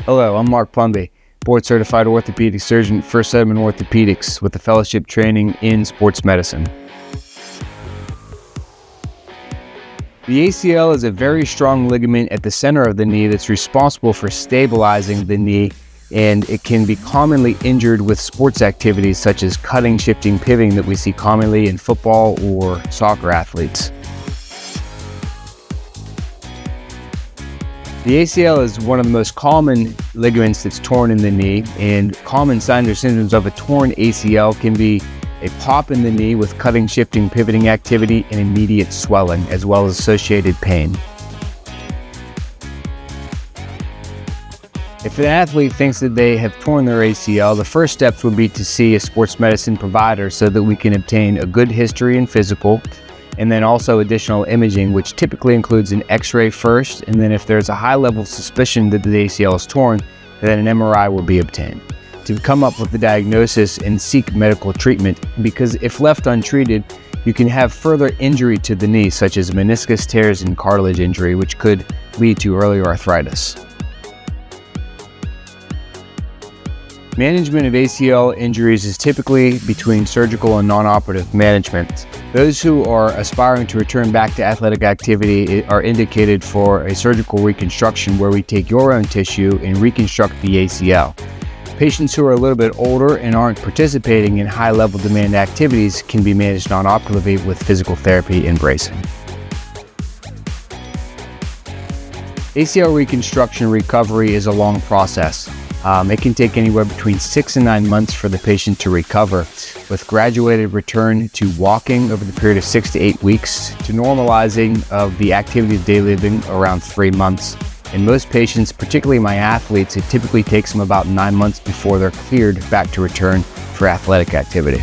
Hello, I'm Mark Plumby, board-certified orthopedic surgeon at First Settlement Orthopedics with a fellowship training in sports medicine. The ACL is a very strong ligament at the center of the knee that's responsible for stabilizing the knee, and it can be commonly injured with sports activities such as cutting, shifting, pivoting that we see commonly in football or soccer athletes. The ACL is one of the most common ligaments that's torn in the knee, and common signs or symptoms of a torn ACL can be a pop in the knee with cutting, shifting, pivoting activity, and immediate swelling, as well as associated pain. If an athlete thinks that they have torn their ACL, the first steps would be to see a sports medicine provider so that we can obtain a good history and physical, and then also additional imaging, which typically includes an x-ray first, and then if there's a high level suspicion that the ACL is torn, then an MRI will be obtained to come up with the diagnosis and seek medical treatment, because if left untreated, you can have further injury to the knee, such as meniscus tears and cartilage injury, which could lead to early arthritis. Management of ACL injuries is typically between surgical and non-operative management. Those who are aspiring to return back to athletic activity are indicated for a surgical reconstruction where we take your own tissue and reconstruct the ACL. Patients who are a little bit older and aren't participating in high-level demand activities can be managed non-operatively with physical therapy and bracing. ACL reconstruction recovery is a long process. It can take anywhere between 6 and 9 months for the patient to recover, with graduated return to walking over the period of 6 to 8 weeks, to normalizing of the activity of daily living around 3 months. In most patients, particularly my athletes, it typically takes them about 9 months before they're cleared back to return for athletic activity.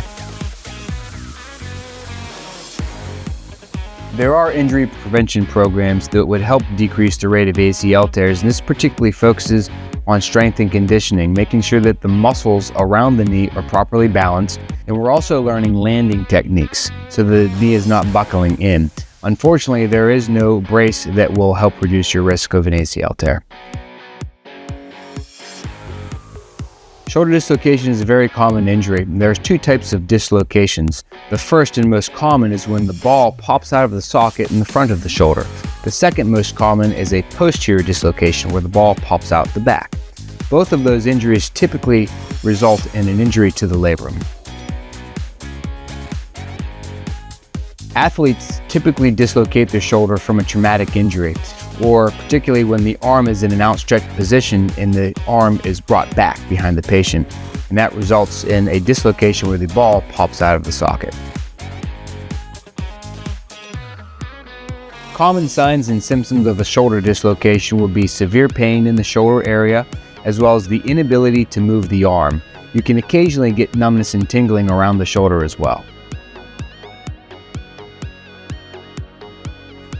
There are injury prevention programs that would help decrease the rate of ACL tears, and this particularly focuses on strength and conditioning, making sure that the muscles around the knee are properly balanced, and we're also learning landing techniques so the knee is not buckling in. Unfortunately, there is no brace that will help reduce your risk of an ACL tear. Shoulder dislocation is a very common injury. There's two types of dislocations. The first and most common is when the ball pops out of the socket in the front of the shoulder. The second most common is a posterior dislocation where the ball pops out the back. Both of those injuries typically result in an injury to the labrum. Athletes typically dislocate their shoulder from a traumatic injury, or particularly when the arm is in an outstretched position and the arm is brought back behind the patient, and that results in a dislocation where the ball pops out of the socket. Common signs and symptoms of a shoulder dislocation will be severe pain in the shoulder area, as well as the inability to move the arm. You can occasionally get numbness and tingling around the shoulder as well.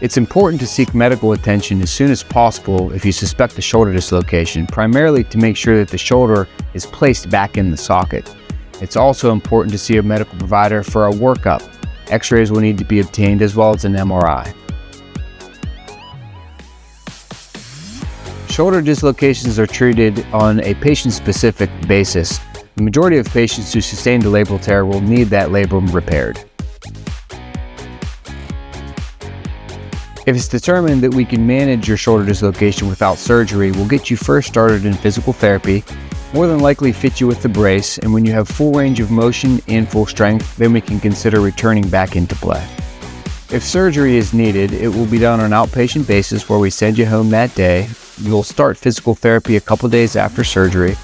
It's important to seek medical attention as soon as possible if you suspect a shoulder dislocation, primarily to make sure that the shoulder is placed back in the socket. It's also important to see a medical provider for a workup. X-rays will need to be obtained as well as an MRI. Shoulder dislocations are treated on a patient-specific basis. The majority of patients who sustain a labral tear will need that labrum repaired. If it's determined that we can manage your shoulder dislocation without surgery, we'll get you first started in physical therapy, more than likely fit you with the brace, and when you have full range of motion and full strength, then we can consider returning back into play. If surgery is needed, it will be done on an outpatient basis where we send you home that day. You'll start physical therapy a couple days after surgery.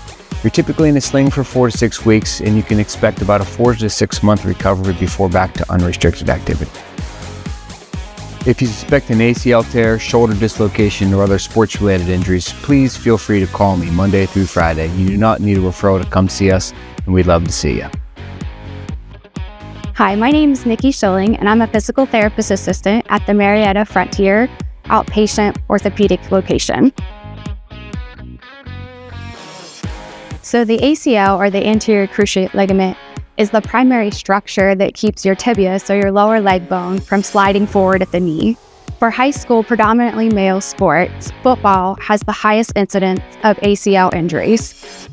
You're typically in a sling for 4 to 6 weeks, and you can expect about a 4 to 6 month recovery before back to unrestricted activity. If you suspect an ACL tear, shoulder dislocation, or other sports-related injuries, please feel free to call me Monday through Friday. You do not need a referral to come see us, and we'd love to see you. Hi, my name is Niki Shilling, and I'm a physical therapist assistant at the Marietta Frontier Outpatient Orthopedic location. So the ACL, or the anterior cruciate ligament, is the primary structure that keeps your tibia, so your lower leg bone, from sliding forward at the knee. For high school, predominantly male sports, football has the highest incidence of ACL injuries.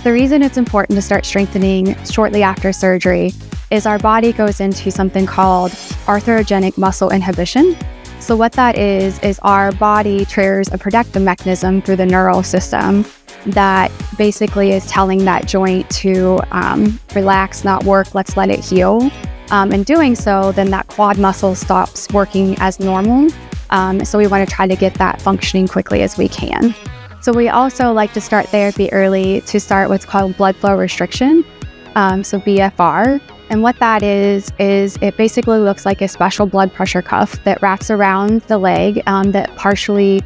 The reason it's important to start strengthening shortly after surgery is our body goes into something called arthrogenic muscle inhibition. So what that is our body triggers a protective mechanism through the neural system that basically is telling that joint to relax, not work, let's let it heal. In doing so, then that quad muscle stops working as normal. So we want to try to get that functioning quickly as we can. So we also like to start therapy early to start what's called blood flow restriction, so BFR. And what that is it basically looks like a special blood pressure cuff that wraps around the leg that partially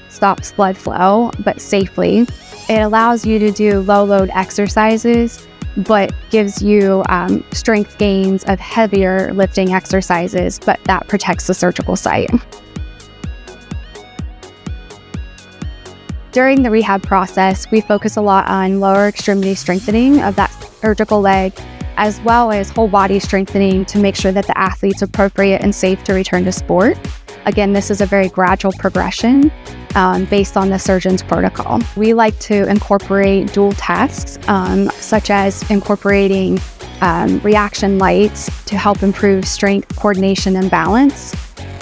stops blood flow, but safely. It allows you to do low load exercises, but gives you strength gains of heavier lifting exercises, but that protects the surgical site. During the rehab process, we focus a lot on lower extremity strengthening of that surgical leg, as well as whole body strengthening to make sure that the athlete's appropriate and safe to return to sport. Again, this is a very gradual progression based on the surgeon's protocol. We like to incorporate dual tasks, such as incorporating reaction lights to help improve strength, coordination, and balance.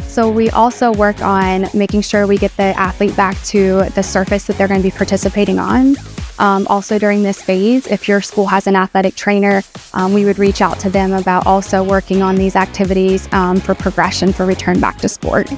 So we also work on making sure we get the athlete back to the surface that they're going to be participating on. Also during this phase, if your school has an athletic trainer, we would reach out to them about also working on these activities for progression for return back to sport.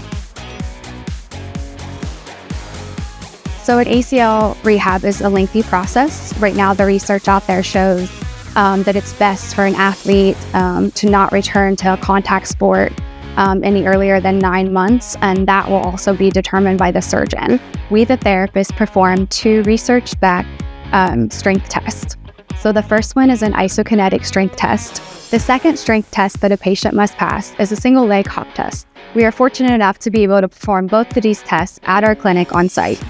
So an ACL rehab is a lengthy process. Right now, the research out there shows that it's best for an athlete to not return to a contact sport any earlier than 9 months, and that will also be determined by the surgeon. We, the therapists, perform 2 research-backed strength tests. So the first one is an isokinetic strength test. The second strength test that a patient must pass is a single leg hop test. We are fortunate enough to be able to perform both of these tests at our clinic on site.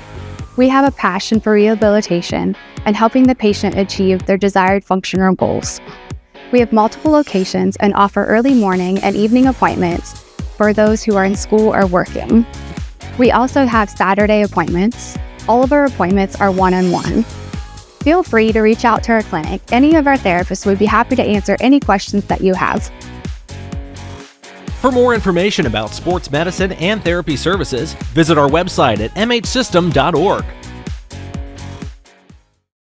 We have a passion for rehabilitation and helping the patient achieve their desired functional goals. We have multiple locations and offer early morning and evening appointments for those who are in school or working. We also have Saturday appointments. All of our appointments are one-on-one. Feel free to reach out to our clinic. Any of our therapists would be happy to answer any questions that you have. For more information about sports medicine and therapy services, visit our website at mhsystem.org.